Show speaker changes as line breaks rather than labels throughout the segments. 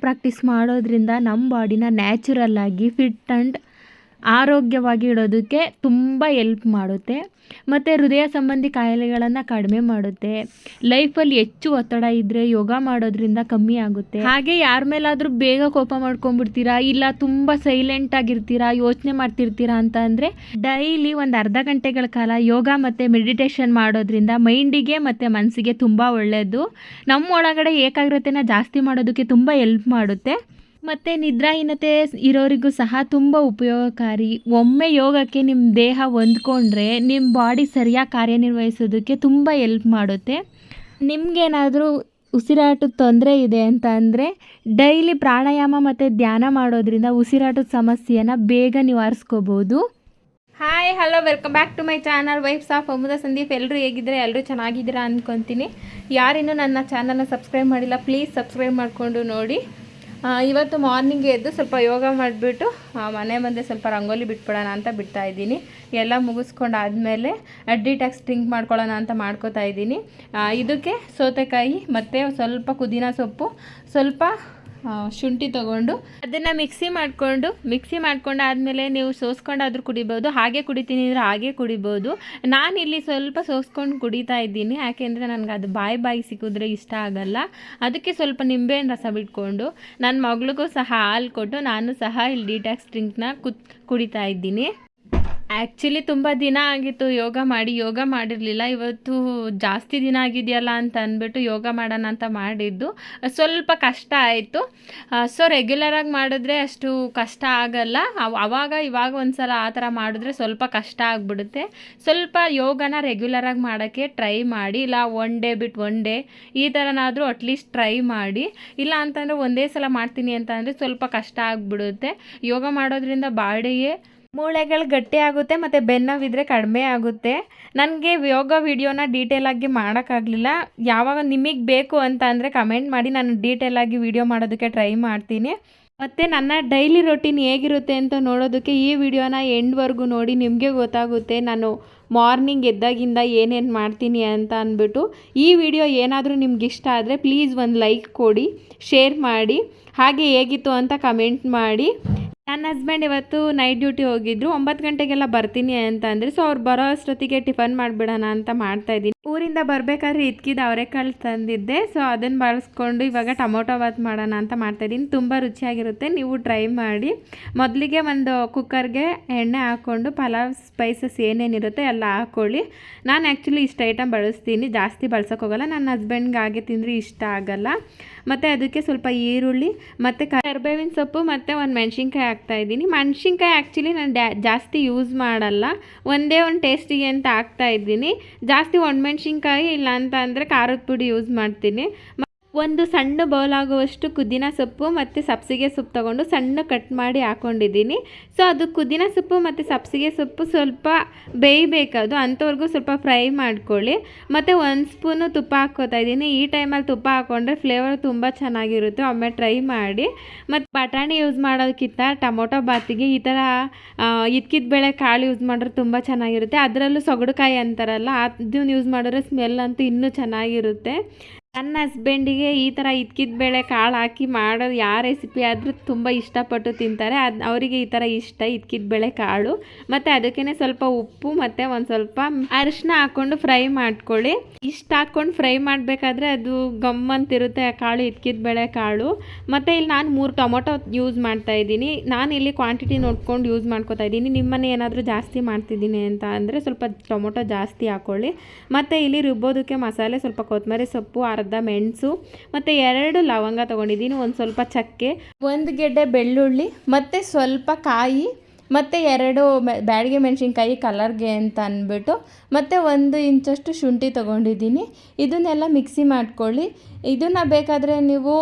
Practice ಮಾಡೋದ್ರಿಂದ ನಮ್ಮ ಬಾಡಿನ ನ್ಯಾಚುರಲ್ ಆಗಿ ಫಿಟ್ ಆ್ಯಂಡ್ ಆರೋಗ್ಯವಾಗಿ ಇಡೋದಕ್ಕೆ ತುಂಬ ಹೆಲ್ಪ್ ಮಾಡುತ್ತೆ. ಮತ್ತು ಹೃದಯ ಸಂಬಂಧಿ ಕಾಯಿಲೆಗಳನ್ನು ಕಡಿಮೆ ಮಾಡುತ್ತೆ. ಲೈಫಲ್ಲಿ ಹೆಚ್ಚು ಒತ್ತಡ ಇದ್ದರೆ ಯೋಗ ಮಾಡೋದ್ರಿಂದ ಕಮ್ಮಿ ಆಗುತ್ತೆ. ಹಾಗೆ ಯಾರ ಮೇಲಾದರೂ ಬೇಗ ಕೋಪ ಮಾಡ್ಕೊಂಡ್ಬಿಡ್ತೀರಾ, ಇಲ್ಲ ತುಂಬ ಸೈಲೆಂಟ್ ಆಗಿರ್ತೀರಾ, ಯೋಚನೆ ಮಾಡ್ತಿರ್ತೀರಾ ಅಂತ ಅಂದರೆ ಡೈಲಿ ಒಂದು ಅರ್ಧ ಗಂಟೆಗಳ ಕಾಲ ಯೋಗ ಮತ್ತು ಮೆಡಿಟೇಷನ್ ಮಾಡೋದ್ರಿಂದ ಮೈಂಡಿಗೆ ಮತ್ತು ಮನಸ್ಸಿಗೆ ತುಂಬ ಒಳ್ಳೆಯದು. ನಮ್ಮ ಒಳಗಡೆ ಏಕಾಗ್ರತೆನ ಜಾಸ್ತಿ ಮಾಡೋದಕ್ಕೆ ತುಂಬ ಹೆಲ್ಪ್ ಮಾಡುತ್ತೆ. ಮತ್ತು ನಿದ್ರಾಹೀನತೆ ಇರೋರಿಗೂ ಸಹ ತುಂಬ ಉಪಯೋಗಕಾರಿ. ಒಮ್ಮೆ ಯೋಗಕ್ಕೆ ನಿಮ್ಮ ದೇಹ ಹೊಂದ್ಕೊಂಡ್ರೆ ನಿಮ್ಮ ಬಾಡಿ ಸರಿಯಾಗಿ ಕಾರ್ಯನಿರ್ವಹಿಸೋದಕ್ಕೆ ತುಂಬ ಹೆಲ್ಪ್ ಮಾಡುತ್ತೆ. ನಿಮಗೇನಾದರೂ ಉಸಿರಾಟದ ತೊಂದರೆ ಇದೆ ಅಂತ ಅಂದರೆ ಡೈಲಿ ಪ್ರಾಣಾಯಾಮ ಮತ್ತು ಧ್ಯಾನ ಮಾಡೋದ್ರಿಂದ ಉಸಿರಾಟದ ಸಮಸ್ಯೆಯನ್ನು ಬೇಗ ನಿವಾರಿಸ್ಕೋಬೋದು. Hi hello, welcome back to my channel vibes of Amuda Sandeep. ಎಲ್ಲರೂ ಹೇಗಿದ್ದಾರೆ? ಎಲ್ಲರೂ ಚೆನ್ನಾಗಿದ್ದೀರಾ ಅಂದ್ಕೊತೀನಿ. ಯಾರಿನ್ನೂ ನನ್ನ ಚಾನಲ್ನ ಸಬ್ಸ್ಕ್ರೈಬ್ ಮಾಡಿಲ್ಲ, ಪ್ಲೀಸ್ ಸಬ್ಸ್ಕ್ರೈಬ್ ಮಾಡಿಕೊಂಡು ನೋಡಿ. ಇವತ್ತು ಮಾರ್ನಿಂಗ್ ಎದ್ದು ಸ್ವಲ್ಪ ಯೋಗ ಮಾಡಿಬಿಟ್ಟು ಮನೆ ಮುಂದೆ ಸ್ವಲ್ಪ ರಂಗೋಲಿ ಬಿಟ್ಬಿಡೋಣ ಅಂತ ಬಿಡ್ತಾಯಿದ್ದೀನಿ. ಎಲ್ಲ ಮುಗಿಸ್ಕೊಂಡಾದಮೇಲೆ ಡಿಟಾಕ್ಸ್ ಡ್ರಿಂಕ್ ಮಾಡ್ಕೊಳ್ಳೋಣ ಅಂತ ಮಾಡ್ಕೋತಾ ಇದ್ದೀನಿ. ಇದಕ್ಕೆ ಸೌತೆಕಾಯಿ ಮತ್ತು ಸ್ವಲ್ಪ ಪುದೀನ ಸೊಪ್ಪು, ಸ್ವಲ್ಪ ಶುಂಠಿ ತೊಗೊಂಡು ಅದನ್ನು ಮಿಕ್ಸಿ ಮಾಡ್ಕೊಂಡು ಆದಮೇಲೆ ನೀವು ಸೋಸ್ಕೊಂಡಾದರೂ ಕುಡಿಬೋದು, ಹಾಗೆ ಕುಡಿತೀನಿ ಅಂದರೆ ಹಾಗೆ ಕುಡಿಬೋದು. ನಾನಿಲ್ಲಿ ಸ್ವಲ್ಪ ಸೋಸ್ಕೊಂಡು ಕುಡಿತಾ ಇದ್ದೀನಿ, ಯಾಕೆಂದರೆ ನನಗೆ ಅದು ಬಾಯಿ ಸಿಕ್ಕಿದ್ರೆ ಇಷ್ಟ ಆಗಲ್ಲ. ಅದಕ್ಕೆ ಸ್ವಲ್ಪ ನಿಂಬೆಹಣ್ಣು ರಸ ಬಿಟ್ಕೊಂಡು ನನ್ನ ಮಗಳಿಗೂ ಸಹ ಹಾಲು ಕೊಟ್ಟು ನಾನು ಸಹ ಇಲ್ಲಿ ಡಿಟಾಕ್ಸ್ ಡ್ರಿಂಕ್ನ ಕುಡಿತಾ ಇದ್ದೀನಿ. ಆ್ಯಕ್ಚುಲಿ ತುಂಬ ದಿನ ಆಗಿತ್ತು ಯೋಗ ಮಾಡಿರಲಿಲ್ಲ. ಇವತ್ತು ಜಾಸ್ತಿ ದಿನ ಆಗಿದೆಯಲ್ಲ ಅಂತ ಅಂದ್ಬಿಟ್ಟು ಯೋಗ ಮಾಡೋಣ ಅಂತ ಮಾಡಿದ್ದು. ಸ್ವಲ್ಪ ಕಷ್ಟ ಆಯಿತು. ಸೊ ರೆಗ್ಯುಲರಾಗಿ ಮಾಡಿದ್ರೆ ಅಷ್ಟು ಕಷ್ಟ ಆಗಲ್ಲ. ಇವಾಗ ಒಂದು ಸಲ ಆ ಥರ ಮಾಡಿದ್ರೆ ಸ್ವಲ್ಪ ಕಷ್ಟ ಆಗಿಬಿಡುತ್ತೆ. ಸ್ವಲ್ಪ ಯೋಗನ ರೆಗ್ಯುಲರಾಗಿ ಮಾಡೋಕ್ಕೆ ಟ್ರೈ ಮಾಡಿ, ಇಲ್ಲ ಒನ್ ಡೇ ಬಿಟ್ಟು ಒನ್ ಡೇ ಈ ಥರನಾದರೂ ಅಟ್ಲೀಸ್ಟ್ ಟ್ರೈ ಮಾಡಿ. ಇಲ್ಲ ಅಂತಂದರೆ ಒಂದೇ ಸಲ ಮಾಡ್ತೀನಿ ಅಂತ ಅಂದರೆ ಸ್ವಲ್ಪ ಕಷ್ಟ ಆಗಿಬಿಡುತ್ತೆ. ಯೋಗ ಮಾಡೋದ್ರಿಂದ ಬಾಡಿಗೆ ಮೂಳೆಗಳು ಗಟ್ಟಿ ಆಗುತ್ತೆ ಮತ್ತು ಬೆನ್ನೋವಿದ್ರೆ ಕಡಿಮೆ ಆಗುತ್ತೆ. ನನಗೆ ಯೋಗ ವಿಡಿಯೋನ ಡೀಟೇಲಾಗಿ ಮಾಡೋಕ್ಕಾಗಲಿಲ್ಲ. ಯಾವಾಗ ನಿಮಗೆ ಬೇಕು ಅಂತ ಅಂದರೆ ಕಮೆಂಟ್ ಮಾಡಿ, ನಾನು ಡೀಟೇಲಾಗಿ ವಿಡಿಯೋ ಮಾಡೋದಕ್ಕೆ ಟ್ರೈ ಮಾಡ್ತೀನಿ. ಮತ್ತು ನನ್ನ ಡೈಲಿ ರೊಟೀನ್ ಹೇಗಿರುತ್ತೆ ಅಂತ ನೋಡೋದಕ್ಕೆ ಈ ವಿಡಿಯೋನ ಎಂಡ್ವರೆಗೂ ನೋಡಿ, ನಿಮಗೆ ಗೊತ್ತಾಗುತ್ತೆ ನಾನು ಮಾರ್ನಿಂಗ್ ಎದ್ದಾಗಿಂದ ಏನೇನು ಮಾಡ್ತೀನಿ ಅಂತ ಅಂದ್ಬಿಟ್ಟು. ಈ ವಿಡಿಯೋ ಏನಾದರೂ ನಿಮ್ಗೆ ಇಷ್ಟ ಆದರೆ ಪ್ಲೀಸ್ ಒಂದು ಲೈಕ್ ಕೊಡಿ, ಶೇರ್ ಮಾಡಿ, ಹಾಗೆ ಹೇಗಿತ್ತು ಅಂತ ಕಮೆಂಟ್ ಮಾಡಿ. ನನ್ನ ಹಸ್ಬೆಂಡ್ ಇವತ್ತು ನೈಟ್ ಡ್ಯೂಟಿ ಹೋಗಿದ್ರು, 9 ಗಂಟೆಗೆಲ್ಲ ಬರ್ತೀನಿ ಅಂತ ಅಂದರೆ, ಸೊ ಅವ್ರು ಬರೋ ಅಷ್ಟೊತ್ತಿಗೆ ಟಿಫನ್ ಮಾಡಿಬಿಡೋಣ ಅಂತ ಮಾಡ್ತಾಯಿದ್ದೀನಿ. ಊರಿಂದ ಬರಬೇಕಾದ್ರೆ ಇದ್ಕಿದ್ದು ಅವರೆಕಾಳು ತಂದಿದ್ದೆ, ಸೊ ಅದನ್ನು ಬಳಸ್ಕೊಂಡು ಇವಾಗ ಟೊಮೊಟೊ ಬಾತ್ ಮಾಡೋಣ ಅಂತ ಮಾಡ್ತಾಯಿದ್ದೀನಿ. ತುಂಬ ರುಚಿಯಾಗಿರುತ್ತೆ, ನೀವು ಟ್ರೈ ಮಾಡಿ. ಮೊದಲಿಗೆ ಒಂದು ಕುಕ್ಕರ್ಗೆ ಎಣ್ಣೆ ಹಾಕ್ಕೊಂಡು ಪಲಾವ್ ಸ್ಪೈಸಸ್ ಏನೇನಿರುತ್ತೆ ಎಲ್ಲ ಹಾಕ್ಕೊಳ್ಳಿ. ನಾನು ಆ್ಯಕ್ಚುಲಿ ಇಷ್ಟು ಐಟಮ್ ಬಳಸ್ತೀನಿ, ಜಾಸ್ತಿ ಬಳಸೋಕ್ಕೋಗಲ್ಲ. ನನ್ನ ಹಸ್ಬೆಂಡ್ಗೆ ಹಾಗೆ ತಿಂದರೆ ಇಷ್ಟ ಆಗಲ್ಲ. ಮತ್ತು ಅದಕ್ಕೆ ಸ್ವಲ್ಪ ಈರುಳ್ಳಿ ಮತ್ತು ಕರಿಬೇವಿನ ಸೊಪ್ಪು ಮತ್ತು ಒಂದು ಮೆಣಸಿನ್ಕಾಯಿ ಹಾಕ್ತಾಯಿದ್ದೀನಿ. ಮೆಣಸಿನ್ಕಾಯಿ ಆ್ಯಕ್ಚುಲಿ ನಾನು ಜಾಸ್ತಿ ಯೂಸ್ ಮಾಡಲ್ಲ, ಒಂದೇ ಒಂದು ಟೇಸ್ಟಿಗೆ ಅಂತ ಹಾಕ್ತಾಯಿದ್ದೀನಿ. ಜಾಸ್ತಿ ಒಣಮೆಣ್ಸಿನ್ಕಾಯಿ ಇಲ್ಲ ಅಂತ ಅಂದರೆ ಖಾರದ ಪುಡಿ ಯೂಸ್ ಮಾಡ್ತೀನಿ. ಒಂದು ಸಣ್ಣ ಬೌಲ್ ಆಗುವಷ್ಟು ಪುದೀನ ಸೊಪ್ಪು ಮತ್ತು ಸಬ್ಸಿಗೆ ಸೊಪ್ಪು ತೊಗೊಂಡು ಸಣ್ಣ ಕಟ್ ಮಾಡಿ ಹಾಕ್ಕೊಂಡಿದ್ದೀನಿ. ಸೊ ಅದು ಪುದೀನ ಸೊಪ್ಪು ಮತ್ತು ಸಬ್ಸಿಗೆ ಸೊಪ್ಪು ಸ್ವಲ್ಪ ಬೇಯಬೇಕದು, ಅಂಥವ್ರಿಗೂ ಸ್ವಲ್ಪ ಫ್ರೈ ಮಾಡ್ಕೊಳ್ಳಿ. ಮತ್ತು 1 ಸ್ಪೂನು ತುಪ್ಪ ಹಾಕ್ಕೋತಾ ಇದ್ದೀನಿ. ಈ ಟೈಮಲ್ಲಿ ತುಪ್ಪ ಹಾಕ್ಕೊಂಡ್ರೆ ಫ್ಲೇವರ್ ತುಂಬ ಚೆನ್ನಾಗಿರುತ್ತೆ, ಒಮ್ಮೆ ಟ್ರೈ ಮಾಡಿ. ಮತ್ತು ಬಟಾಣಿ ಯೂಸ್ ಮಾಡೋದಕ್ಕಿಂತ ಟೊಮೊಟೊ ಬಾತಿಗೆ ಈ ಥರ ಇದ್ಕಿದ ಬೇಳೆ ಕಾಳು ಯೂಸ್ ಮಾಡಿದ್ರೆ ತುಂಬ ಚೆನ್ನಾಗಿರುತ್ತೆ. ಅದರಲ್ಲೂ ಸೊಗಡುಕಾಯಿ ಅಂತಾರಲ್ಲ, ಅದನ್ನು ಯೂಸ್ ಮಾಡಿದ್ರೆ ಸ್ಮೆಲ್ ಅಂತೂ ಇನ್ನೂ ಚೆನ್ನಾಗಿರುತ್ತೆ. ನನ್ನ ಹಸ್ಬೆಂಡಿಗೆ ಈ ಥರ ಇದ್ಕಿದ ಬೇಳೆ ಕಾಳು ಹಾಕಿ ಮಾಡೋದು ಯಾವ ರೆಸಿಪಿ ಆದರೂ ತುಂಬ ಇಷ್ಟಪಟ್ಟು ತಿಂತಾರೆ. ಅವರಿಗೆ ಈ ಥರ ಇಷ್ಟ, ಇದ್ಕಿದ ಬೇಳೆ ಕಾಳು. ಮತ್ತು ಅದಕ್ಕೇ ಸ್ವಲ್ಪ ಉಪ್ಪು ಮತ್ತು ಒಂದು ಸ್ವಲ್ಪ ಅರಿಶಿನ ಹಾಕ್ಕೊಂಡು ಫ್ರೈ ಮಾಡ್ಕೊಳ್ಳಿ. ಇಷ್ಟು ಹಾಕ್ಕೊಂಡು ಫ್ರೈ ಮಾಡಬೇಕಾದ್ರೆ ಅದು ಗಮ್ಮಂತಿರುತ್ತೆ ಆ ಕಾಳು, ಇದ್ಕಿದ ಬೇಳೆ ಕಾಳು. ಮತ್ತು ಇಲ್ಲಿ ನಾನು 3 ಟೊಮೊಟೊ ಯೂಸ್ ಮಾಡ್ತಾಯಿದ್ದೀನಿ. ನಾನು ಇಲ್ಲಿ ಕ್ವಾಂಟಿಟಿ ನೋಡ್ಕೊಂಡು ಯೂಸ್ ಮಾಡ್ಕೊತಾ ಇದ್ದೀನಿ. ನಿಮ್ಮನೆ ಏನಾದರೂ ಜಾಸ್ತಿ ಮಾಡ್ತಿದ್ದೀನಿ ಅಂತ ಅಂದರೆ ಸ್ವಲ್ಪ ಟೊಮೊಟೊ ಜಾಸ್ತಿ ಹಾಕ್ಕೊಳ್ಳಿ. ಮತ್ತು ಇಲ್ಲಿ ರುಬ್ಬೋದಕ್ಕೆ ಮಸಾಲೆ ಸ್ವಲ್ಪ ಕೊತ್ತಂಬರಿ ಸೊಪ್ಪು, ಅರ್ಧ ಮೆಣಸು ಮತ್ತು 2 ಲವಂಗ ತೊಗೊಂಡಿದ್ದೀನಿ, ಒಂದು ಸ್ವಲ್ಪ ಚಕ್ಕೆ, 1 ಗೆಡ್ಡೆ ಬೆಳ್ಳುಳ್ಳಿ ಮತ್ತು ಸ್ವಲ್ಪ ಕಾಯಿ ಮತ್ತು 2 ಬ್ಯಾಡಿಗೆ ಮೆಣಸಿನ್ಕಾಯಿ ಕಲರ್ಗೆ ಅಂತ ಅಂದ್ಬಿಟ್ಟು, ಮತ್ತು 1 ಇಂಚಷ್ಟು ಶುಂಠಿ ತೊಗೊಂಡಿದ್ದೀನಿ. ಇದನ್ನೆಲ್ಲ ಮಿಕ್ಸಿ ಮಾಡ್ಕೊಳ್ಳಿ. ಇದನ್ನು ಬೇಕಾದರೆ ನೀವು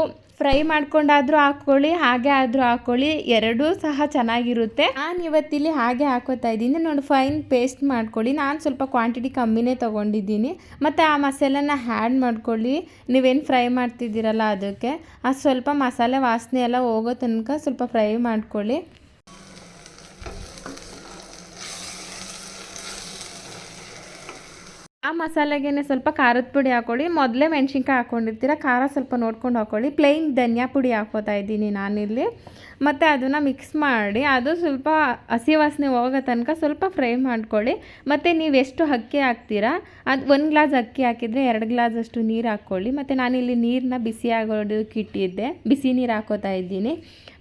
ಫ್ರೈ ಮಾಡ್ಕೊಂಡಾದರೂ ಹಾಕ್ಕೊಳ್ಳಿ, ಹಾಗೆ ಆದರೂ ಹಾಕ್ಕೊಳ್ಳಿ, ಎರಡೂ ಸಹ ಚೆನ್ನಾಗಿರುತ್ತೆ. ನಾನು ಇವತ್ತಿಲ್ಲಿ ಹಾಗೆ ಹಾಕೋತಾ ಇದ್ದೀನಿ ನೋಡಿ, ಫೈನ್ ಪೇಸ್ಟ್ ಮಾಡ್ಕೊಳ್ಳಿ. ನಾನು ಸ್ವಲ್ಪ ಕ್ವಾಂಟಿಟಿ ಕಮ್ಮಿನೇ ತೊಗೊಂಡಿದ್ದೀನಿ. ಮತ್ತು ಆ ಮಸಾಲೆನ ಆ್ಯಡ್ ಮಾಡ್ಕೊಳ್ಳಿ. ನೀವೇನು ಫ್ರೈ ಮಾಡ್ತಿದ್ದೀರಲ್ಲ ಅದಕ್ಕೆ ಅದು ಸ್ವಲ್ಪ ಮಸಾಲೆ ವಾಸನೆ ಎಲ್ಲ ಹೋಗೋ ತನಕ ಸ್ವಲ್ಪ ಫ್ರೈ ಮಾಡ್ಕೊಳ್ಳಿ. ಆ ಮಸಾಲೆಗೆ ಸ್ವಲ್ಪ ಖಾರದ ಪುಡಿ ಹಾಕ್ಕೊಳ್ಳಿ. ಮೊದಲೇ ಮೆಣಸಿನ್ಕಾಯಿ ಹಾಕ್ಕೊಂಡಿರ್ತೀರ, ಖಾರ ಸ್ವಲ್ಪ ನೋಡ್ಕೊಂಡು ಹಾಕ್ಕೊಳ್ಳಿ. ಪ್ಲೇನ್ ಧನಿಯಾ ಪುಡಿ ಹಾಕ್ಕೋತಾ ಇದ್ದೀನಿ ನಾನಿಲ್ಲಿ. ಮತ್ತು ಅದನ್ನು ಮಿಕ್ಸ್ ಮಾಡಿ ಅದು ಸ್ವಲ್ಪ ಹಸಿ ವಾಸನೆ ಹೋಗೋ ತನಕ ಸ್ವಲ್ಪ ಫ್ರೈ ಮಾಡ್ಕೊಳ್ಳಿ. ಮತ್ತು ನೀವು ಎಷ್ಟು ಅಕ್ಕಿ ಹಾಕ್ತೀರಾ ಅದು 1 ಗ್ಲಾಸ್ ಅಕ್ಕಿ ಹಾಕಿದರೆ 2 ಗ್ಲಾಸಷ್ಟು ನೀರು ಹಾಕ್ಕೊಳ್ಳಿ. ಮತ್ತು ನಾನಿಲ್ಲಿ ನೀರನ್ನ ಬಿಸಿ ಆಗೋದಕ್ಕೆ ಇಟ್ಟಿದ್ದೆ, ಬಿಸಿ ನೀರು ಹಾಕೋತಾ ಇದ್ದೀನಿ.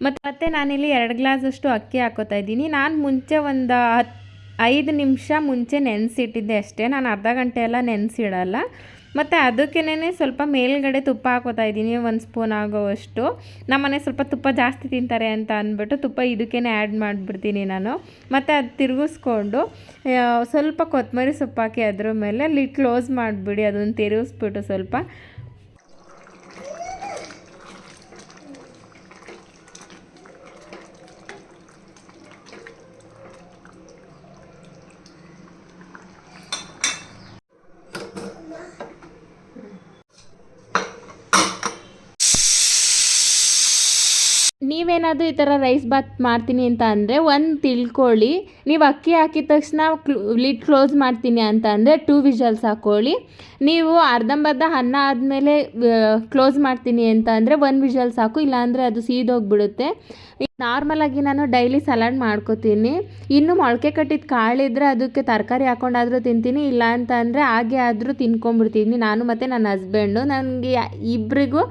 ಮತ್ತು ನಾನಿಲ್ಲಿ 2 ಗ್ಲಾಸಷ್ಟು ಅಕ್ಕಿ ಹಾಕೋತಾ ಇದ್ದೀನಿ. ನಾನು ಮುಂಚೆ ಒಂದು 5 ನಿಮಿಷ ಮುಂಚೆ ನೆನೆಸಿಟ್ಟಿದ್ದೆ ಅಷ್ಟೇ, ನಾನು ಅರ್ಧ ಗಂಟೆ ಎಲ್ಲ ನೆನೆಸಿಡಲ್ಲ. ಮತ್ತು ಅದಕ್ಕೇ ಸ್ವಲ್ಪ ಮೇಲ್ಗಡೆ ತುಪ್ಪ ಹಾಕೋತಾ ಇದ್ದೀನಿ, 1 ಸ್ಪೂನ್ ಆಗೋವಷ್ಟು. ನಮ್ಮನೆ ಸ್ವಲ್ಪ ತುಪ್ಪ ಜಾಸ್ತಿ ತಿಂತಾರೆ ಅಂತ ಅಂದ್ಬಿಟ್ಟು ತುಪ್ಪ ಇದಕ್ಕೇ ಆ್ಯಡ್ ಮಾಡಿಬಿಡ್ತೀನಿ ನಾನು. ಮತ್ತು ಅದು ತಿರುಗಿಸ್ಕೊಂಡು ಸ್ವಲ್ಪ ಕೊತ್ತಂಬರಿ ಸೊಪ್ಪು ಹಾಕಿ ಅದ್ರ ಮೇಲೆ ಲಿಡ್ ಕ್ಲೋಸ್ ಮಾಡಿಬಿಡಿ. ಅದನ್ನು ತಿರುಗಿಸ್ಬಿಟ್ಟು ಸ್ವಲ್ಪ ನೀವೇನಾದರೂ ಈ ಥರ ರೈಸ್ ಬಾತ್ ಮಾಡ್ತೀನಿ ಅಂತ ಅಂದರೆ ಒಂದು ತಿಳ್ಕೊಳ್ಳಿ, ನೀವು ಅಕ್ಕಿ ಹಾಕಿದ ತಕ್ಷಣ ಲಿಡ್ ಕ್ಲೋಸ್ ಮಾಡ್ತೀನಿ ಅಂತ ಅಂದರೆ 2 ವಿಷಲ್ಸ್ ಹಾಕ್ಕೊಳ್ಳಿ. ನೀವು ಅರ್ಧಂಬರ್ಧ ಅನ್ನ ಆದಮೇಲೆ ಕ್ಲೋಸ್ ಮಾಡ್ತೀನಿ ಅಂತ ಅಂದರೆ 1 ವಿಷಲ್ ಸಾಕು, ಇಲ್ಲಾಂದರೆ ಅದು ಸೀದೋಗಿಬಿಡುತ್ತೆ. ನಾರ್ಮಲಾಗಿ ನಾನು ಡೈಲಿ ಸಲಾಡ್ ಮಾಡ್ಕೋತೀನಿ. ಇನ್ನು ಮೊಳಕೆ ಕಟ್ಟಿದ ಕಾಳಿದ್ರೆ ಅದಕ್ಕೆ ತರಕಾರಿ ಹಾಕ್ಕೊಂಡಾದರೂ ತಿಂತೀನಿ, ಇಲ್ಲ ಅಂತ ಅಂದರೆ ಹಾಗೆ ಆದರೂ ತಿನ್ಕೊಂಬಿಡ್ತೀನಿ ನಾನು ಮತ್ತು ನನ್ನ ಹಸ್ಬೆಂಡು. ನನಗೆ ಇಬ್ಬರಿಗೂ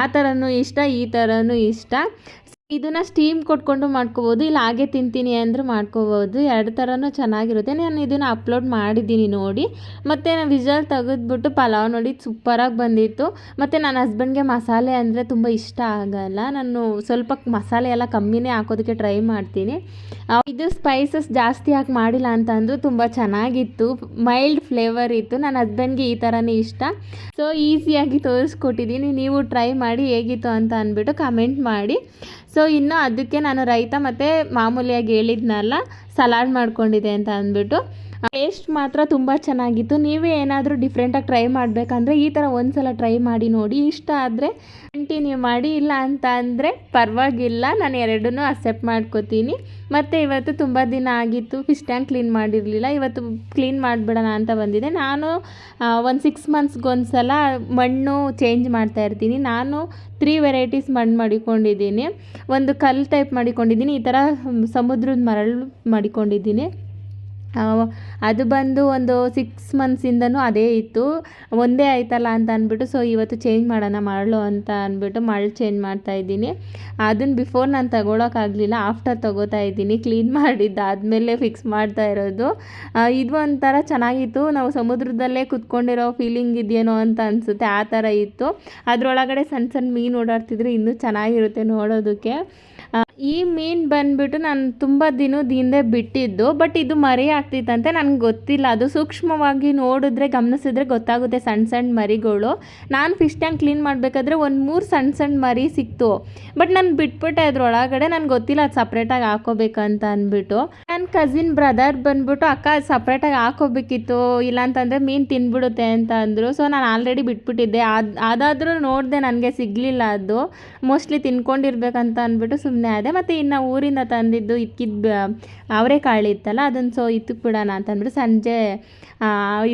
ಆ ಥರನೂ ಇಷ್ಟ, ಈ ಥರನೂ ಇಷ್ಟ. ಇದನ್ನು ಸ್ಟೀಮ್ ಕೊಟ್ಕೊಂಡು ಮಾಡ್ಕೋಬೋದು, ಇಲ್ಲ ಹಾಗೆ ತಿಂತೀನಿ ಅಂದರೆ ಮಾಡ್ಕೋಬೋದು. 2 ಥರನೂ ಚೆನ್ನಾಗಿರುತ್ತೆ. ನಾನು ಇದನ್ನು ಅಪ್ಲೋಡ್ ಮಾಡಿದ್ದೀನಿ ನೋಡಿ. ಮತ್ತು ನಾನು ವಿಷಲ್ ತೆಗೆದ್ಬಿಟ್ಟು ಪಲಾವ್ ನೋಡಿ ಸೂಪರಾಗಿ ಬಂದಿತ್ತು. ಮತ್ತು ನನ್ನ ಹಸ್ಬೆಂಡ್ಗೆ ಮಸಾಲೆ ಅಂದರೆ ತುಂಬ ಇಷ್ಟ ಆಗಲ್ಲ, ನಾನು ಸ್ವಲ್ಪ ಮಸಾಲೆ ಎಲ್ಲ ಕಮ್ಮಿನೇ ಹಾಕೋದಕ್ಕೆ ಟ್ರೈ ಮಾಡ್ತೀನಿ. ಇದು ಸ್ಪೈಸಸ್ ಜಾಸ್ತಿ ಹಾಕಿ ಮಾಡಿಲ್ಲ ಅಂತ ಅಂದರೂ ತುಂಬ ಚೆನ್ನಾಗಿತ್ತು, ಮೈಲ್ಡ್ ಫ್ಲೇವರ್ ಇತ್ತು. ನನ್ನ ಹಸ್ಬೆಂಡ್ಗೆ ಈ ಥರನೇ ಇಷ್ಟ. ಸೊ ಈಸಿಯಾಗಿ ತೋರಿಸ್ಕೊಟ್ಟಿದ್ದೀನಿ, ನೀವು ಟ್ರೈ ಮಾಡಿ ಹೇಗಿತ್ತು ಅಂತ ಅಂದ್ಬಿಟ್ಟು ಕಮೆಂಟ್ ಮಾಡಿ. ಸೊ ಇನ್ನು ಅದಕ್ಕೆ ನಾನು ರೈತ ಮತ್ತು ಮಾಮೂಲಿಯಾಗಿ ಹೇಳಿದ್ನಲ್ಲ ಸಲಾಡ್ ಮಾಡ್ಕೊಂಡಿದ್ದೆ ಅಂತ ಅಂದ್ಬಿಟ್ಟು, ಟೇಸ್ಟ್ ಮಾತ್ರ ತುಂಬ ಚೆನ್ನಾಗಿತ್ತು. ನೀವೇ ಏನಾದರೂ ಡಿಫ್ರೆಂಟಾಗಿ ಟ್ರೈ ಮಾಡಬೇಕಂದ್ರೆ ಈ ಥರ ಒಂದು ಸಲ ಟ್ರೈ ಮಾಡಿ ನೋಡಿ. ಇಷ್ಟ ಆದರೆ ಕಂಟಿನ್ಯೂ ಮಾಡಿ, ಇಲ್ಲ ಅಂತ ಅಂದರೆ ಪರವಾಗಿಲ್ಲ, ನಾನು 2 ಅಕ್ಸೆಪ್ಟ್ ಮಾಡ್ಕೋತೀನಿ. ಮತ್ತು ಇವತ್ತು ತುಂಬ ದಿನ ಆಗಿತ್ತು ಫಿಶ್ ಟ್ಯಾಂಕ್ ಕ್ಲೀನ್ ಮಾಡಿರಲಿಲ್ಲ, ಇವತ್ತು ಕ್ಲೀನ್ ಮಾಡಿಬಿಡೋಣ ಅಂತ ಬಂದಿದೆ. ನಾನು ಒಂದು 6 ಮಂತ್ಸ್ಗೊಂದು ಸಲ ಮಣ್ಣು ಚೇಂಜ್ ಮಾಡ್ತಾಯಿರ್ತೀನಿ. ನಾನು 3 ವೆರೈಟೀಸ್ ಮಣ್ಣು ಮಡಿಕೊಂಡಿದ್ದೀನಿ. ಒಂದು ಕಲ್ಲು ಟೈಪ್ ಮಡಿಕೊಂಡಿದ್ದೀನಿ, ಈ ಥರ ಸಮುದ್ರದ ಮರಳು ಮಡಿಕೊಂಡಿದ್ದೀನಿ. ಅದು ಬಂದು ಒಂದು 6 ಮಂತ್ಸಿಂದನೂ ಅದೇ ಇತ್ತು, ಒಂದೇ ಆಯ್ತಲ್ಲ ಅಂತ ಅಂದ್ಬಿಟ್ಟು ಸೊ ಇವತ್ತು ಚೇಂಜ್ ಮಾಡೋಣ ಮರಳು ಅಂತ ಅಂದ್ಬಿಟ್ಟು ಮರಳು ಚೇಂಜ್ ಮಾಡ್ತಾಯಿದ್ದೀನಿ. ಅದನ್ನು ಬಿಫೋರ್ ನಾನು ತಗೊಳಕ್ಕಾಗಲಿಲ್ಲ, ಆಫ್ಟರ್ ತೊಗೋತಾ ಇದ್ದೀನಿ. ಕ್ಲೀನ್ ಮಾಡಿದ್ದಾದಮೇಲೆ ಫಿಕ್ಸ್ ಮಾಡ್ತಾ ಇರೋದು. ಇದು ಒಂಥರ ಚೆನ್ನಾಗಿತ್ತು, ನಾವು ಸಮುದ್ರದಲ್ಲೇ ಕುತ್ಕೊಂಡಿರೋ ಫೀಲಿಂಗ್ ಇದೆಯೇನೋ ಅಂತ ಅನಿಸುತ್ತೆ, ಆ ಥರ ಇತ್ತು. ಅದರೊಳಗಡೆ ಸಣ್ಣ ಸಣ್ಣ ಮೀನು ಓಡಾಡ್ತಿದ್ರೆ ಇನ್ನೂ ಚೆನ್ನಾಗಿರುತ್ತೆ ನೋಡೋದಕ್ಕೆ. ಈ ಮೀನು ಬಂದುಬಿಟ್ಟು ನಾನು ತುಂಬ ದಿನದ ಹಿಂದೆ ಬಿಟ್ಟಿದ್ದು, ಬಟ್ ಇದು ಮರಿ ಆಗ್ತಿತ್ತಂತೆ, ನನಗೆ ಗೊತ್ತಿಲ್ಲ. ಅದು ಸೂಕ್ಷ್ಮವಾಗಿ ನೋಡಿದ್ರೆ ಗಮನಿಸಿದ್ರೆ ಗೊತ್ತಾಗುತ್ತೆ, ಸಣ್ಣ ಸಣ್ಣ ಮರಿಗಳು. ನಾನು ಫಿಶ್ ಟ್ಯಾಂಕ್ ಕ್ಲೀನ್ ಮಾಡಬೇಕಾದ್ರೆ ಒಂದು 3 ಸಣ್ಣ ಸಣ್ಣ ಮರಿ ಸಿಕ್ತು, ಬಟ್ ನಾನು ಬಿಟ್ಬಿಟ್ಟೆ ಅದ್ರೊಳಗಡೆ. ನನಗೆ ಗೊತ್ತಿಲ್ಲ ಅದು ಸಪ್ರೇಟಾಗಿ ಹಾಕೋಬೇಕಂತ ಅಂದ್ಬಿಟ್ಟು. ನನ್ನ ಕಸಿನ್ ಬ್ರದರ್ ಬಂದುಬಿಟ್ಟು ಅಕ್ಕ ಸಪ್ರೇಟಾಗಿ ಹಾಕೋಬೇಕಿತ್ತು, ಇಲ್ಲಾಂತಂದರೆ ಮೀನು ತಿನ್ಬಿಡುತ್ತೆ ಅಂತ ಅಂದರು. ಸೊ ನಾನು ಆಲ್ರೆಡಿ ಬಿಟ್ಬಿಟ್ಟಿದ್ದೆ. ಅದಾದರೂ ನೋಡಿದೆ, ನನಗೆ ಸಿಗಲಿಲ್ಲ ಅದು, ಮೋಸ್ಟ್ಲಿ ತಿನ್ಕೊಂಡಿರ್ಬೇಕಂತ ಅಂದ್ಬಿಟ್ಟು ಸುಮ್ಮನೆ ಆದೆ. ಮತ್ತು ಇನ್ನು ಊರಿಂದ ತಂದಿದ್ದು ಇಕ್ಕಿದ ಅವರೆಕಾಳು ಇತ್ತಲ್ಲ, ಅದನ್ನು ಸೊ ಇತ್ತಕ್ಕೆ ಬಿಡೋಣ ಅಂತ ಅಂದ್ಬಿಟ್ಟು ಸಂಜೆ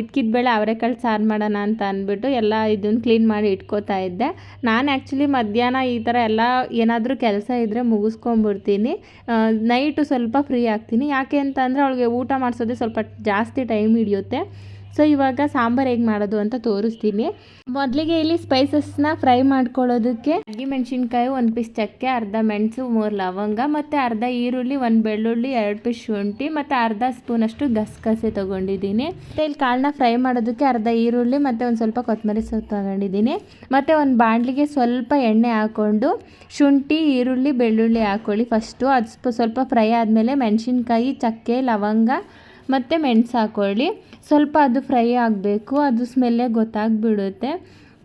ಇಕ್ಕಿದ ಬೇಳೆ ಅವರೆಕಾಳು ಸಾರು ಮಾಡೋಣ ಅಂತ ಅಂದ್ಬಿಟ್ಟು ಎಲ್ಲ ಇದನ್ನು ಕ್ಲೀನ್ ಮಾಡಿ ಇಟ್ಕೋತಾ ಇದ್ದೆ. ನಾನು ಆ್ಯಕ್ಚುಲಿ ಮಧ್ಯಾಹ್ನ ಈ ಥರ ಎಲ್ಲ ಏನಾದರೂ ಕೆಲಸ ಇದ್ದರೆ ಮುಗಿಸ್ಕೊಂಬಿಡ್ತೀನಿ, ನೈಟು ಸ್ವಲ್ಪ ಫ್ರೀ ಆಗ್ತೀನಿ. ಯಾಕೆ ಅಂತ ಅಂದರೆ ಅವಳಿಗೆ ಊಟ ಮಾಡಿಸೋದೇ ಸ್ವಲ್ಪ ಜಾಸ್ತಿ ಟೈಮ್ ಹಿಡಿಯುತ್ತೆ. ಸೊ ಇವಾಗ ಸಾಂಬಾರು ಹೇಗೆ ಮಾಡೋದು ಅಂತ ತೋರಿಸ್ತೀನಿ. ಮೊದಲಿಗೆ ಇಲ್ಲಿ ಸ್ಪೈಸಸ್ನ ಫ್ರೈ ಮಾಡ್ಕೊಳ್ಳೋದಕ್ಕೆ ಮೆಣಸಿನ್ಕಾಯಿ, 1 ಪೀಸ್ ಚಕ್ಕೆ, ಅರ್ಧ ಮೆಣಸು, 3 ಲವಂಗ, ಮತ್ತು ಅರ್ಧ ಈರುಳ್ಳಿ, 1 ಬೆಳ್ಳುಳ್ಳಿ, 2 ಪೀಸ್ ಶುಂಠಿ, ಮತ್ತು ಅರ್ಧ ಸ್ಪೂನಷ್ಟು ಗಸಗಸೆ ತೊಗೊಂಡಿದ್ದೀನಿ. ಮತ್ತು ಇಲ್ಲಿ ಕಾಳನ್ನ ಫ್ರೈ ಮಾಡೋದಕ್ಕೆ ಅರ್ಧ ಈರುಳ್ಳಿ ಮತ್ತು ಒಂದು ಸ್ವಲ್ಪ ಕೊತ್ತಂಬರಿ ಸೊಪ್ಪು ತೊಗೊಂಡಿದ್ದೀನಿ. ಮತ್ತು ಒಂದು ಬಾಣಲಿಗೆ ಸ್ವಲ್ಪ ಎಣ್ಣೆ ಹಾಕ್ಕೊಂಡು ಶುಂಠಿ, ಈರುಳ್ಳಿ, ಬೆಳ್ಳುಳ್ಳಿ ಹಾಕ್ಕೊಳ್ಳಿ ಫಸ್ಟು. ಅದು ಸ್ವಲ್ಪ ಫ್ರೈ ಆದಮೇಲೆ ಮೆಣಸಿನ್ಕಾಯಿ, ಚಕ್ಕೆ, ಲವಂಗ ಮತ್ತು ಮೆಣಸು ಹಾಕ್ಕೊಳ್ಳಿ. ಸ್ವಲ್ಪ ಅದು ಫ್ರೈ ಆಗಬೇಕು, ಅದು ಸ್ಮೆಲ್ಲೇ ಗೊತ್ತಾಗ್ಬಿಡುತ್ತೆ.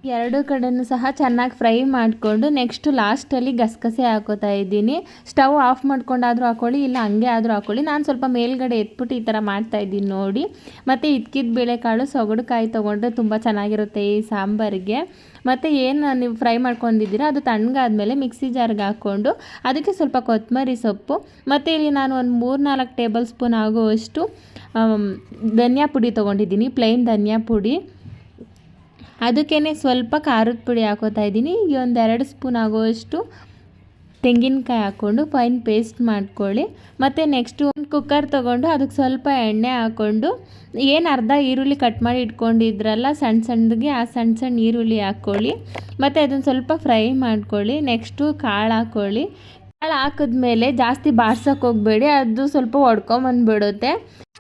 ಎರಡು ಕಡೆನೂ ಸಹ ಚೆನ್ನಾಗಿ ಫ್ರೈ ಮಾಡಿಕೊಂಡು ನೆಕ್ಸ್ಟು ಲಾಸ್ಟಲ್ಲಿ ಗಸಗಸೆ ಹಾಕೋತಾ ಇದ್ದೀನಿ. ಸ್ಟವ್ ಆಫ್ ಮಾಡ್ಕೊಂಡಾದರೂ ಹಾಕ್ಕೊಳ್ಳಿ, ಇಲ್ಲ ಹಂಗೆ ಆದರೂ ಹಾಕ್ಕೊಳ್ಳಿ. ನಾನು ಸ್ವಲ್ಪ ಮೇಲ್ಗಡೆ ಎತ್ಬಿಟ್ಟು ಈ ಥರ ಮಾಡ್ತಾಯಿದ್ದೀನಿ ನೋಡಿ. ಮತ್ತು ಇದ್ಕಿದ ಬೇಳೆಕಾಳು ಸೊಗಡುಕಾಯಿ ತೊಗೊಂಡ್ರೆ ತುಂಬ ಚೆನ್ನಾಗಿರುತ್ತೆ ಈ ಸಾಂಬಾರಿಗೆ. ಮತ್ತು ಏನು ನೀವು ಫ್ರೈ ಮಾಡ್ಕೊಂಡಿದ್ದೀರ ಅದು ತಣ್ಣಗಾದ್ಮೇಲೆ ಮಿಕ್ಸಿ ಜಾರ್ಗೆ ಹಾಕ್ಕೊಂಡು ಅದಕ್ಕೆ ಸ್ವಲ್ಪ ಕೊತ್ತಂಬರಿ ಸೊಪ್ಪು ಮತ್ತು ಇಲ್ಲಿ ನಾನು ಒಂದು 3-4 ಟೇಬಲ್ ಸ್ಪೂನ್ ಆಗುವಷ್ಟು ಧನಿಯಾ ಪುಡಿ ತೊಗೊಂಡಿದ್ದೀನಿ, ಪ್ಲೈನ್ ಧನಿಯಾ ಪುಡಿ. ಅದಕ್ಕೇ ಸ್ವಲ್ಪ ಖಾರದ ಪುಡಿ ಹಾಕೋತಾ ಇದ್ದೀನಿ. ಈ 1-2 ಸ್ಪೂನ್ ಆಗುವಷ್ಟು ತೆಂಗಿನಕಾಯಿ ಹಾಕ್ಕೊಂಡು ಫೈನ್ ಪೇಸ್ಟ್ ಮಾಡ್ಕೊಳ್ಳಿ. ಮತ್ತು ನೆಕ್ಸ್ಟು ಒಂದು ಕುಕ್ಕರ್ ತೊಗೊಂಡು ಅದಕ್ಕೆ ಸ್ವಲ್ಪ ಎಣ್ಣೆ ಹಾಕ್ಕೊಂಡು ಏನು ಅರ್ಧ ಈರುಳ್ಳಿ ಕಟ್ ಮಾಡಿ ಇಟ್ಕೊಂಡಿದ್ರಲ್ಲ ಸಣ್ಣಗೆ, ಆ ಸಣ್ಣ ಈರುಳ್ಳಿ ಹಾಕ್ಕೊಳ್ಳಿ. ಮತ್ತು ಅದನ್ನು ಸ್ವಲ್ಪ ಫ್ರೈ ಮಾಡ್ಕೊಳ್ಳಿ. ನೆಕ್ಸ್ಟು ಕಾಳು ಹಾಕ್ಕೊಳ್ಳಿ. ಕಾಳು ಹಾಕಿದ್ಮೇಲೆ ಜಾಸ್ತಿ ಬಾಡ್ಸೋಕೆ ಹೋಗಬೇಡಿ, ಅದು ಸ್ವಲ್ಪ ಹೊಡ್ಕೊಂಬಂದುಬಿಡುತ್ತೆ.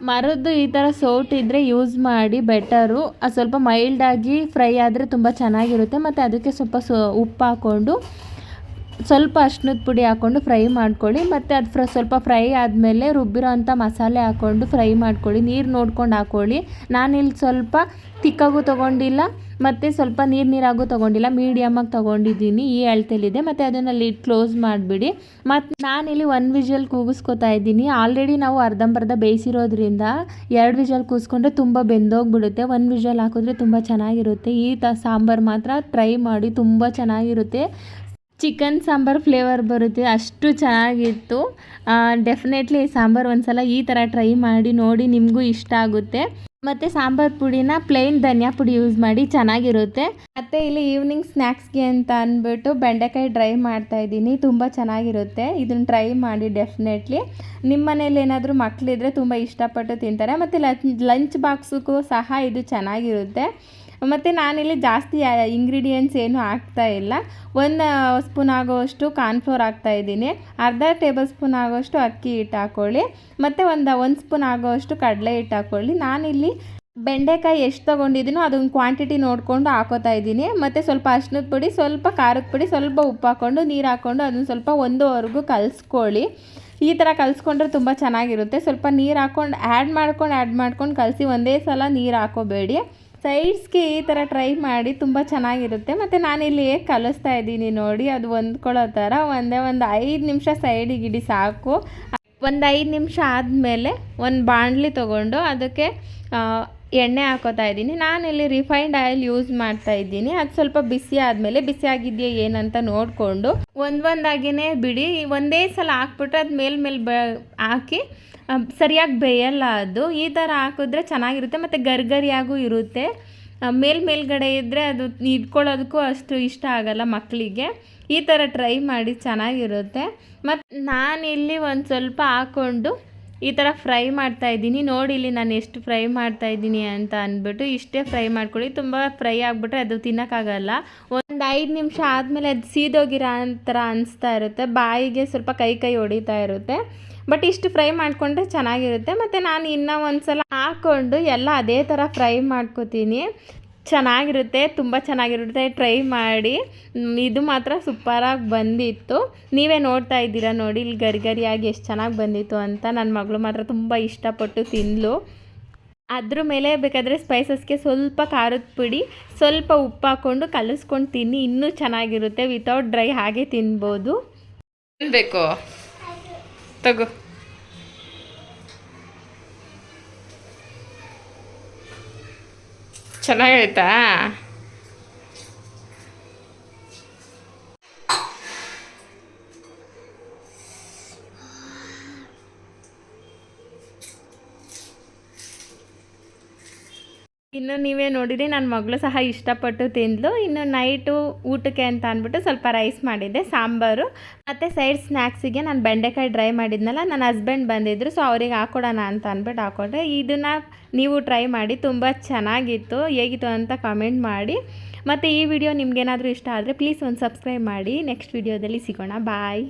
ಮರದ್ದು ಈ ಥರ ಸೌಟು ಇದ್ದರೆ ಯೂಸ್ ಮಾಡಿ ಬೆಟರು. ಅದು ಸ್ವಲ್ಪ ಮೈಲ್ಡಾಗಿ ಫ್ರೈ ಆದರೆ ತುಂಬ ಚೆನ್ನಾಗಿರುತ್ತೆ. ಮತ್ತು ಅದಕ್ಕೆ ಸ್ವಲ್ಪ ಉಪ್ಪು ಹಾಕ್ಕೊಂಡು ಸ್ವಲ್ಪ ಅರಿಶಿನದ ಪುಡಿ ಹಾಕ್ಕೊಂಡು ಫ್ರೈ ಮಾಡ್ಕೊಳ್ಳಿ. ಮತ್ತು ಅದು ಸ್ವಲ್ಪ ಫ್ರೈ ಆದಮೇಲೆ ರುಬ್ಬಿರೋ ಅಂಥ ಮಸಾಲೆ ಹಾಕ್ಕೊಂಡು ಫ್ರೈ ಮಾಡ್ಕೊಳ್ಳಿ. ನೀರು ನೋಡ್ಕೊಂಡು ಹಾಕ್ಕೊಳ್ಳಿ. ನಾನಿಲ್ಲಿ ಸ್ವಲ್ಪ ತಿಕ್ಕಾಗೂ ತೊಗೊಂಡಿಲ್ಲ ಮತ್ತು ಸ್ವಲ್ಪ ನೀರಾಗೂ ತೊಗೊಂಡಿಲ್ಲ, ಮೀಡಿಯಮಾಗಿ ತೊಗೊಂಡಿದ್ದೀನಿ. ಈ ಅಳತೆಲಿದೆ. ಮತ್ತು ಅದನ್ನು ಲಿಡ್ ಕ್ಲೋಸ್ ಮಾಡಿಬಿಡಿ. ಮತ್ತು ನಾನಿಲ್ಲಿ 1 ವಿಷಲ್ ಕೂಗಿಸ್ಕೊತಾ ಇದ್ದೀನಿ. ಆಲ್ರೆಡಿ ನಾವು ಅರ್ಧಂಬರ್ಧ ಬೇಯಿಸಿರೋದ್ರಿಂದ 2 ವಿಷಲ್ ಕೂಗಿಸ್ಕೊಂಡ್ರೆ ತುಂಬ ಬೆಂದೋಗ್ಬಿಡುತ್ತೆ. 1 ವಿಷಲ್ ಹಾಕಿದ್ರೆ ತುಂಬ ಚೆನ್ನಾಗಿರುತ್ತೆ. ಈ ಸಾಂಬಾರು ಮಾತ್ರ ಟ್ರೈ ಮಾಡಿ, ತುಂಬ ಚೆನ್ನಾಗಿರುತ್ತೆ. ಚಿಕನ್ ಸಾಂಬಾರು ಫ್ಲೇವರ್ ಬರುತ್ತೆ, ಅಷ್ಟು ಚೆನ್ನಾಗಿತ್ತು. ಡೆಫಿನೆಟ್ಲಿ ಈ ಸಾಂಬಾರು ಒಂದ್ಸಲ ಈ ಥರ ಟ್ರೈ ಮಾಡಿ ನೋಡಿ, ನಿಮಗೂ ಇಷ್ಟ ಆಗುತ್ತೆ. ಮತ್ತು ಸಾಂಬಾರು ಪುಡಿನ ಪ್ಲೈನ್ ಧನಿಯಾ ಪುಡಿ ಯೂಸ್ ಮಾಡಿ, ಚೆನ್ನಾಗಿರುತ್ತೆ. ಮತ್ತು ಇಲ್ಲಿ ಈವ್ನಿಂಗ್ ಸ್ನ್ಯಾಕ್ಸ್ಗೆ ಅಂತ ಅಂದ್ಬಿಟ್ಟು ಬೆಂಡೆಕಾಯಿ ಡ್ರೈ ಮಾಡ್ತಾಯಿದ್ದೀನಿ. ತುಂಬ ಚೆನ್ನಾಗಿರುತ್ತೆ, ಇದನ್ನು ಟ್ರೈ ಮಾಡಿ ಡೆಫಿನೆಟ್ಲಿ. ನಿಮ್ಮ ಮನೇಲಿ ಏನಾದರೂ ಮಕ್ಕಳಿದ್ರೆ ತುಂಬ ಇಷ್ಟಪಟ್ಟು ತಿಂತಾರೆ. ಮತ್ತು ಲಂಚ್ ಬಾಕ್ಸಿಗೂ ಸಹ ಇದು ಚೆನ್ನಾಗಿರುತ್ತೆ. ಮತ್ತು ನಾನಿಲ್ಲಿ ಜಾಸ್ತಿ ಇಂಗ್ರೀಡಿಯೆಂಟ್ಸ್ ಏನು ಹಾಕ್ತಾಯಿಲ್ಲ. 1 ಸ್ಪೂನ್ ಆಗೋವಷ್ಟು ಕಾರ್ನ್ಫ್ಲೋರ್ ಹಾಕ್ತಾಯಿದ್ದೀನಿ. ಅರ್ಧ ಟೇಬಲ್ ಸ್ಪೂನ್ ಆಗೋಷ್ಟು ಅಕ್ಕಿ ಹಿಟ್ಟು ಹಾಕ್ಕೊಳ್ಳಿ. ಮತ್ತು 1 ಸ್ಪೂನ್ ಆಗೋವಷ್ಟು ಕಡಲೆ ಹಿಟ್ಟು ಹಾಕ್ಕೊಳ್ಳಿ. ನಾನಿಲ್ಲಿ ಬೆಂಡೆಕಾಯಿ ಎಷ್ಟು ತೊಗೊಂಡಿದ್ದೀನೋ ಅದೊಂದು ಕ್ವಾಂಟಿಟಿ ನೋಡಿಕೊಂಡು ಹಾಕೋತಾ ಇದ್ದೀನಿ. ಮತ್ತು ಸ್ವಲ್ಪ ಅರಿಶಿನದ ಪುಡಿ, ಸ್ವಲ್ಪ ಖಾರದ ಪುಡಿ, ಸ್ವಲ್ಪ ಉಪ್ಪು ಹಾಕ್ಕೊಂಡು ನೀರು ಹಾಕ್ಕೊಂಡು ಅದನ್ನು ಸ್ವಲ್ಪ ಒಂದುವರೆಗೂ ಕಲಿಸ್ಕೊಳ್ಳಿ. ಈ ಥರ ಕಲಿಸ್ಕೊಂಡ್ರೆ ತುಂಬ ಚೆನ್ನಾಗಿರುತ್ತೆ. ಸ್ವಲ್ಪ ನೀರು ಹಾಕ್ಕೊಂಡು ಆ್ಯಡ್ ಮಾಡ್ಕೊಂಡು ಕಲಸಿ, ಒಂದೇ ಸಲ ನೀರು ಹಾಕೋಬೇಡಿ. ಸೈಡ್ಸ್ಗೆ ಈ ಥರ ಟ್ರೈ ಮಾಡಿ, ತುಂಬ ಚೆನ್ನಾಗಿರುತ್ತೆ. ಮತ್ತು ನಾನಿಲ್ಲಿ ಹೇಗೆ ಕಲಿಸ್ತಾ ಇದ್ದೀನಿ ನೋಡಿ, ಅದು ಹೊಂದ್ಕೊಳ್ಳೋ ಥರ ಒಂದು 5 ನಿಮಿಷ ಸೈಡಿಗೆ ಇಡಿ ಸಾಕು. ಒಂದು 5 ನಿಮಿಷ ಆದಮೇಲೆ ಒಂದು ಬಾಣಲಿ ತೊಗೊಂಡು ಅದಕ್ಕೆ ಎಣ್ಣೆ ಹಾಕೋತಾ ಇದ್ದೀನಿ. ನಾನಿಲ್ಲಿ ರಿಫೈನ್ಡ್ ಆಯಿಲ್ ಯೂಸ್ ಮಾಡ್ತಾ ಇದ್ದೀನಿ. ಅದು ಸ್ವಲ್ಪ ಬಿಸಿ ಆದಮೇಲೆ, ಬಿಸಿ ಆಗಿದೆಯಾ ಏನಂತ ನೋಡಿಕೊಂಡು ಒಂದಾಗಿಯೇ ಬಿಡಿ. ಒಂದೇ ಸಲ ಹಾಕ್ಬಿಟ್ರೆ ಅದು ಮೇಲೆ ಹಾಕಿ ಸರಿಯಾಗಿ ಬೇಯಲ್ಲ. ಅದು ಈ ಥರ ಹಾಕಿದ್ರೆ ಚೆನ್ನಾಗಿರುತ್ತೆ. ಮತ್ತು ಗರಿಯಾಗೂ ಇರುತ್ತೆ. ಮೇಲ್ಗಡೆ ಇದ್ದರೆ ಅದು ಇಟ್ಕೊಳ್ಳೋದಕ್ಕೂ ಅಷ್ಟು ಇಷ್ಟ ಆಗಲ್ಲ ಮಕ್ಕಳಿಗೆ. ಈ ಥರ ಟ್ರೈ ಮಾಡಿ, ಚೆನ್ನಾಗಿರುತ್ತೆ. ಮತ್ತು ನಾನಿಲ್ಲಿ ಒಂದು ಸ್ವಲ್ಪ ಹಾಕ್ಕೊಂಡು ಈ ಥರ ಫ್ರೈ ಮಾಡ್ತಾಯಿದ್ದೀನಿ. ನೋಡಿ ಇಲ್ಲಿ ನಾನು ಎಷ್ಟು ಫ್ರೈ ಮಾಡ್ತಾಯಿದ್ದೀನಿ ಅಂತ ಅಂದ್ಬಿಟ್ಟು. ಇಷ್ಟೇ ಫ್ರೈ ಮಾಡ್ಕೊಳ್ಳಿ. ತುಂಬ ಫ್ರೈ ಆಗಿಬಿಟ್ರೆ ಅದು ತಿನ್ನೋಕ್ಕಾಗಲ್ಲ. ಒಂದು 5 ನಿಮಿಷ ಆದಮೇಲೆ ಅದು ಸೀದೋಗಿರೋ ಥರ ಅನಿಸ್ತಾ ಇರುತ್ತೆ, ಬಾಯಿಗೆ ಸ್ವಲ್ಪ ಕೈ ಹೊಡಿತಾ ಇರುತ್ತೆ. ಬಟ್ ಇಷ್ಟು ಫ್ರೈ ಮಾಡಿಕೊಂಡ್ರೆ ಚೆನ್ನಾಗಿರುತ್ತೆ. ಮತ್ತು ನಾನು ಇನ್ನೂ ಒಂದು ಸಲ ಹಾಕ್ಕೊಂಡು ಎಲ್ಲ ಅದೇ ಥರ ಫ್ರೈ ಮಾಡ್ಕೋತೀನಿ. ಚೆನ್ನಾಗಿರುತ್ತೆ, ತುಂಬ ಚೆನ್ನಾಗಿರುತ್ತೆ. ಟ್ರೈ ಮಾಡಿ. ಇದು ಮಾತ್ರ ಸೂಪರಾಗಿ ಬಂದಿತ್ತು. ನೀವೇ ನೋಡ್ತಾ ಇದ್ದೀರಾ ನೋಡಿ, ಇಲ್ಲಿ ಗರಿಯಾಗಿ ಎಷ್ಟು ಚೆನ್ನಾಗಿ ಬಂದಿತ್ತು ಅಂತ. ನನ್ನ ಮಗಳು ಮಾತ್ರ ತುಂಬ ಇಷ್ಟಪಟ್ಟು ತಿಂದಳು. ಅದ್ರ ಮೇಲೆ ಬೇಕಾದರೆ ಸ್ಪೈಸಸ್ಗೆ ಸ್ವಲ್ಪ ಖಾರದ ಪುಡಿ, ಸ್ವಲ್ಪ ಉಪ್ಪು ಹಾಕ್ಕೊಂಡು ಕಲಿಸ್ಕೊಂಡು ತಿನ್ನಿ, ಇನ್ನೂ ಚೆನ್ನಾಗಿರುತ್ತೆ. ವಿತೌಟ್ ಡ್ರೈ ಹಾಗೆ ತಿನ್ಬೋದು. ಬೇಕು ತಗೋ. ಚೆನ್ನಾಗೈತಾ? ಇನ್ನು ನೀವೇ ನೋಡಿರಿ, ನನ್ನ ಮಗಳು ಸಹ ಇಷ್ಟಪಟ್ಟು ತಿಂದಳು. ಇನ್ನು ನೈಟು ಊಟಕ್ಕೆ ಅಂತ ಅಂದ್ಬಿಟ್ಟು ಸ್ವಲ್ಪ ರೈಸ್ ಮಾಡಿದ್ದೆ, ಸಾಂಬಾರು. ಮತ್ತು ಸೈಡ್ ಸ್ನ್ಯಾಕ್ಸಿಗೆ ನಾನು ಬೆಂಡೆಕಾಯಿ ಡ್ರೈ ಮಾಡಿದ್ನಲ್ಲ, ನನ್ನ ಹಸ್ಬೆಂಡ್ ಬಂದಿದ್ದರು, ಸೊ ಅವ್ರಿಗೆ ಹಾಕ್ಕೊಡೋಣ ಅಂತ ಅಂದ್ಬಿಟ್ಟು ಹಾಕ್ಕೊಂಡ್ರೆ. ಇದನ್ನು ನೀವು ಟ್ರೈ ಮಾಡಿ, ತುಂಬ ಚೆನ್ನಾಗಿತ್ತು. ಹೇಗಿತ್ತು ಅಂತ ಕಮೆಂಟ್ ಮಾಡಿ. ಮತ್ತು ಈ ವಿಡಿಯೋ ನಿಮಗೇನಾದರೂ ಇಷ್ಟ ಆದರೆ ಪ್ಲೀಸ್ ಒಂದು ಸಬ್ಸ್ಕ್ರೈಬ್ ಮಾಡಿ. ನೆಕ್ಸ್ಟ್ ವಿಡಿಯೋದಲ್ಲಿ ಸಿಗೋಣ. ಬಾಯ್.